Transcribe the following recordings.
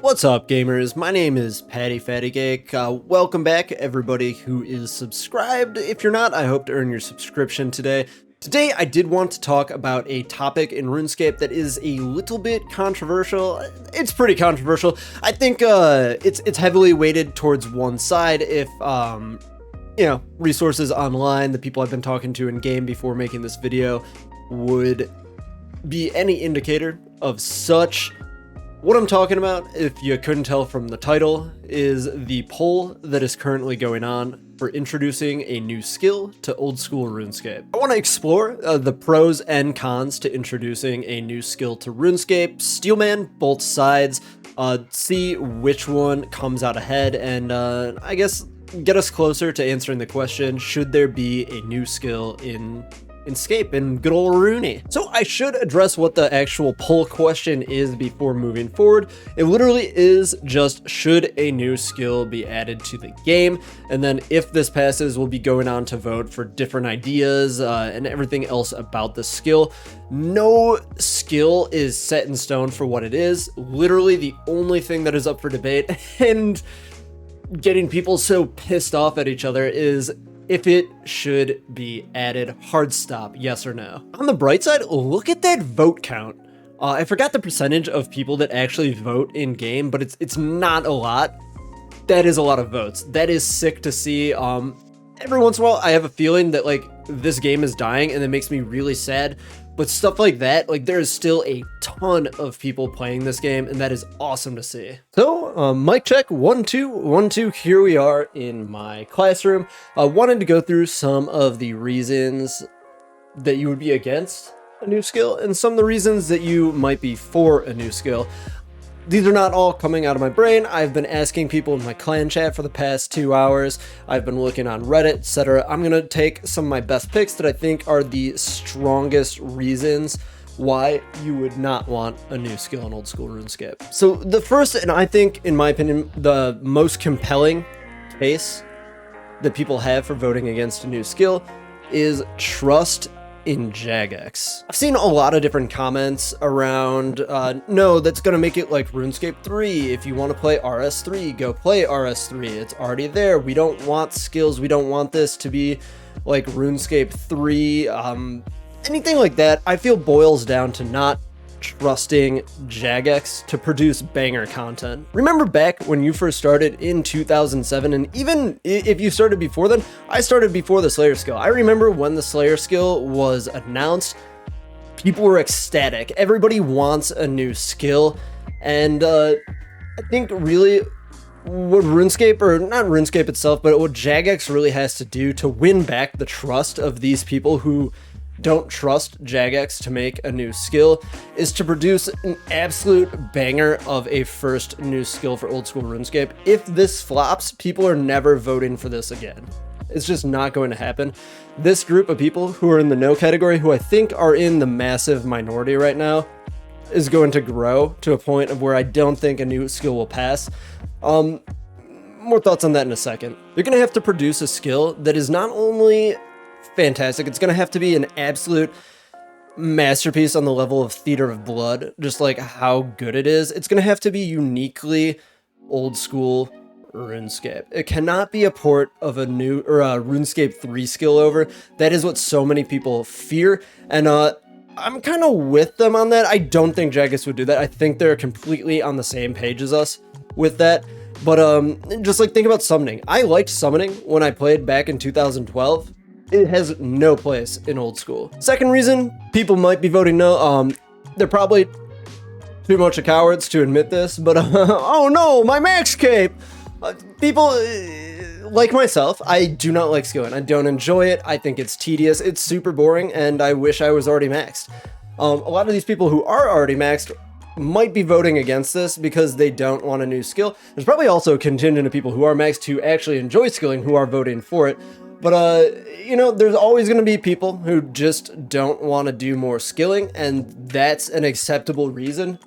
What's up, gamers? My name is Patty Fatty Cake. Welcome back, everybody who is subscribed. If you're not, I hope to earn your subscription today. Today, I did want to talk about a topic in RuneScape that is a little bit controversial. It's pretty controversial. I think it's heavily weighted towards one side. If resources online, the people I've been talking to in game before making this video, would be any indicator of such. What I'm talking about, if you couldn't tell from the title, is the poll that is currently going on for introducing a new skill to old school RuneScape. I want to explore the pros and cons to introducing a new skill to RuneScape, steelman both sides, see which one comes out ahead, and I guess get us closer to answering the question, should there be a new skill in Scape and good old Rooney? So I should address what the actual poll question is before moving forward. It literally is just, should a new skill be added to the game? And then if this passes, we'll be going on to vote for different ideas and everything else about the skill. No skill is set in stone for what it is. Literally the only thing that is up for debate and getting people so pissed off at each other is if it should be added. Hard stop, yes or no. On the bright side, look at that vote count. I forgot the percentage of people that actually vote in game, but it's not a lot. That is a lot of votes. That is sick to see. Every once in a while, I have a feeling that like this game is dying, and it makes me really sad. But stuff like that, like there is still a ton of people playing this game, and that is awesome to see. So, mic check, 1, 2, 1, 2, here we are in my classroom. I wanted to go through some of the reasons that you would be against a new skill, and some of the reasons that you might be for a new skill. These are not all coming out of my brain. I've been asking people in my clan chat for the past 2 hours. I've been looking on Reddit, etc. I'm gonna take some of my best picks that I think are the strongest reasons why you would not want a new skill in old school RuneScape. So the first, and I think, in my opinion, the most compelling case that people have for voting against a new skill is trust in Jagex. I've seen a lot of different comments around, no, that's gonna make it like RuneScape 3. If you want to play RS3, go play RS3. It's already there. We don't want skills. We don't want this to be like RuneScape 3. Anything like that, I feel boils down to not trusting Jagex to produce banger content. Remember back when you first started in 2007, and even if you started before then, I started before the Slayer skill. I remember when the Slayer skill was announced, people were ecstatic. Everybody wants a new skill, and I think really what RuneScape, or not RuneScape itself, but what Jagex really has to do to win back the trust of these people who don't trust Jagex to make a new skill is to produce an absolute banger of a first new skill for old school RuneScape. If this flops, people are never voting for this again. It's just not going to happen. This group of people who are in the no category, who I think are in the massive minority right now, is going to grow to a point of where I don't think a new skill will pass. More thoughts on that in a second. You're going to have to produce a skill that is not only fantastic, it's gonna have to be an absolute masterpiece on the level of Theater of Blood, just like how good it is. It's gonna have to be uniquely old school RuneScape. It cannot be a port of a new or a RuneScape 3 skill over. That is what so many people fear, and I'm kind of with them on that. I don't think Jagex would do that. I think they're completely on the same page as us with that. But just like think about summoning. I liked summoning when I played back in 2012. It has no place in old school. Second reason people might be voting no, they're probably too much of cowards to admit this, but oh no, my max cape! People like myself, I do not like skilling. I don't enjoy it. I think it's tedious. It's super boring, and I wish I was already maxed. A lot of these people who are already maxed might be voting against this because they don't want a new skill. There's probably also a contingent of people who are maxed who actually enjoy skilling who are voting for it. But, there's always going to be people who just don't want to do more skilling, and that's an acceptable reason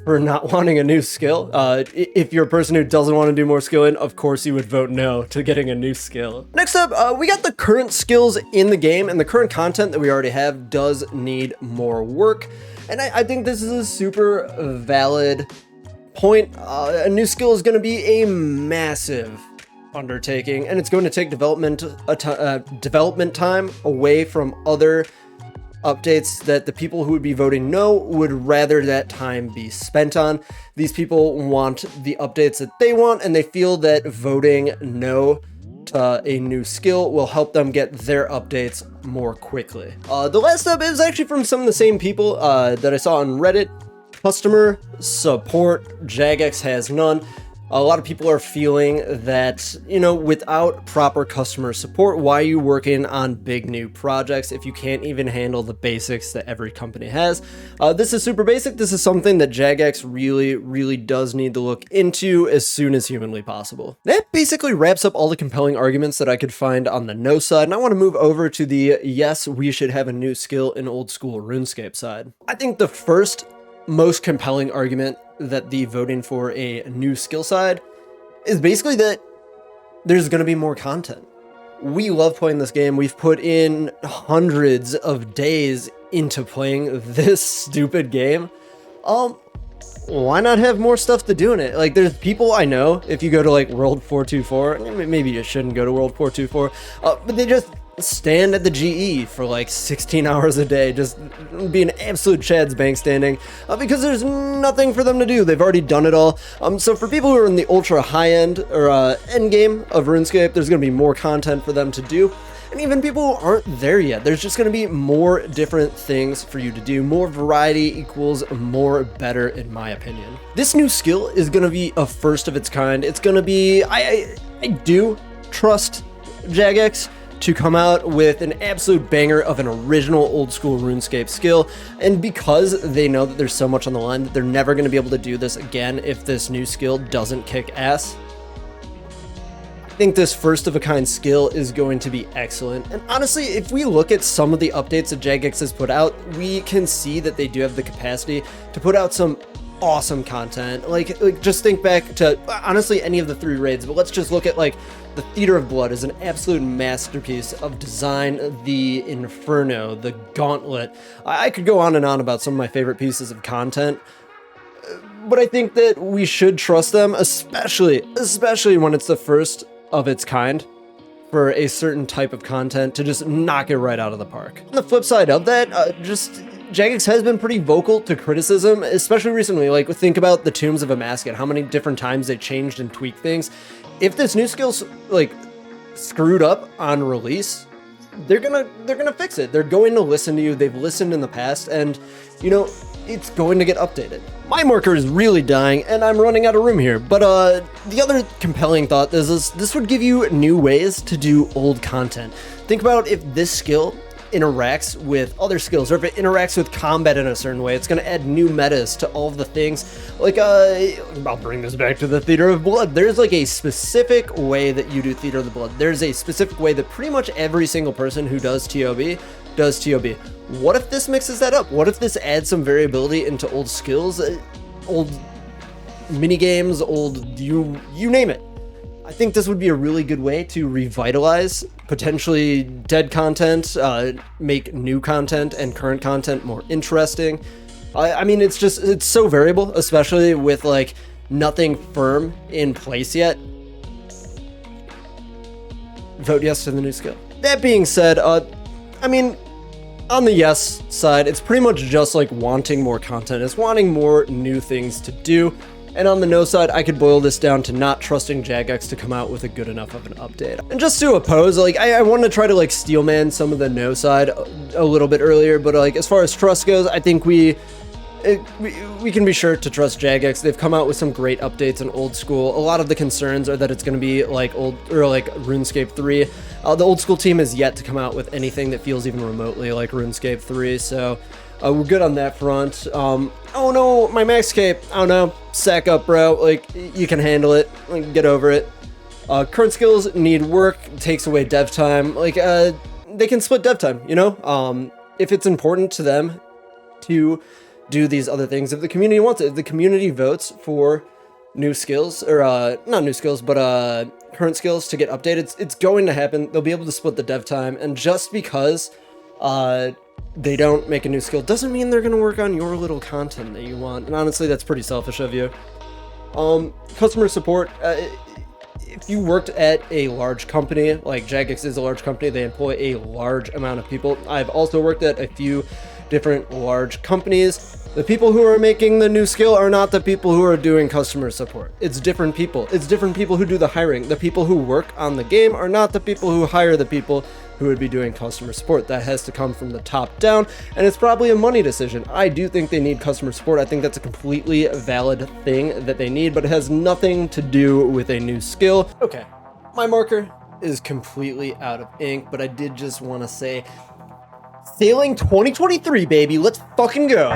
for not wanting a new skill. If you're a person who doesn't want to do more skilling, of course you would vote no to getting a new skill. Next up, we got the current skills in the game, and the current content that we already have does need more work. And I think this is a super valid point, a new skill is going to be a massive undertaking, and it's going to take development time away from other updates that the people who would be voting no would rather that time be spent on. These people want the updates that they want, and they feel that voting no to a new skill will help them get their updates more quickly. The last up is actually from some of the same people that I saw on Reddit. Customer support, Jagex has none. A lot of people are feeling that, you know, without proper customer support, why are you working on big new projects if you can't even handle the basics that every company has? This is super basic. This is something that Jagex really does need to look into as soon as humanly possible. That basically wraps up all the compelling arguments that I could find on the no side, and I want to move over to the yes, we should have a new skill in old school RuneScape side. I think the first most compelling argument that the voting for a new skill side is basically that there's going to be more content. We love playing this game. We've put in hundreds of days into playing this stupid game. Why not have more stuff to do in it? Like, there's people I know, if you go to like World 424, maybe you shouldn't go to World 424, but they just stand at the GE for like 16 hours a day, just be an absolute Chad's bank standing, because there's nothing for them to do. They've already done it all. So for people who are in the ultra high end or end game of RuneScape, there's going to be more content for them to do. And even people who aren't there yet, there's just going to be more different things for you to do. More variety equals more better, in my opinion. This new skill is going to be a first of its kind. It's going to be, I do trust Jagex to come out with an absolute banger of an original old school RuneScape skill, and because they know that there's so much on the line that they're never going to be able to do this again if this new skill doesn't kick ass, I think this first of a kind skill is going to be excellent. And honestly, if we look at some of the updates that Jagex has put out, we can see that they do have the capacity to put out some awesome content. Like just think back to honestly any of the 3 raids, but let's just look at like the Theater of Blood is an absolute masterpiece of design. The Inferno, the Gauntlet. I could go on and on about some of my favorite pieces of content, but I think that we should trust them, especially when it's the first of its kind for a certain type of content, to just knock it right out of the park. On the flip side of that, Jagex has been pretty vocal to criticism, especially recently. Like, think about the Tombs of Amasket, how many different times they changed and tweaked things. If this new skill's like screwed up on release, they're gonna fix it. They're going to listen to you. They've listened in the past, and you know, it's going to get updated. My marker is really dying, and I'm running out of room here. But the other compelling thought is this would give you new ways to do old content. Think about if this skill interacts with other skills, or if it interacts with combat in a certain way. It's going to add new metas to all of the things. Like, I'll bring this back to the Theater of Blood. There's like a specific way that you do Theater of the Blood. There's a specific way that pretty much every single person who does TOB does TOB. What if this mixes that up? What if this adds some variability into old skills, old mini games, old you name it? I think this would be a really good way to revitalize potentially dead content, make new content and current content more interesting. I mean, it's so variable, especially with like nothing firm in place yet. Vote yes to the new skill. That being said, I mean, on the yes side, it's pretty much just like wanting more content. It's wanting more new things to do. And on the no side, I could boil this down to not trusting Jagex to come out with a good enough of an update. And just to oppose, like, I want to try to like steelman some of the no side a little bit earlier, but like as far as trust goes, I think we can be sure to trust Jagex. They've come out with some great updates in Old School. A lot of the concerns are that it's going to be like RuneScape 3. The Old School team has yet to come out with anything that feels even remotely like RuneScape 3, so we're good on that front. Oh no, my max cape. Oh no, sack up, bro. Like, you can handle it. Like, get over it. Current skills need work. Takes away dev time. Like, they can split dev time, you know? If it's important to them to do these other things, if the community wants it, if the community votes for new skills, or not new skills, but current skills to get updated, it's going to happen. They'll be able to split the dev time, and just because they don't make a new skill doesn't mean they're going to work on your little content that you want. And honestly, that's pretty selfish of you. Customer support, if you worked at a large company, like Jagex is a large company, they employ a large amount of people. I've also worked at a few different large companies. The people who are making the new skill are not the people who are doing customer support. It's different people. It's different people who do the hiring. The people who work on the game are not the people who hire the people who would be doing customer support. That has to come from the top down, and it's probably a money decision. I do think they need customer support. I think that's a completely valid thing that they need, but it has nothing to do with a new skill. Okay, my marker is completely out of ink, but I did just want to say, sailing 2023, baby, let's fucking go.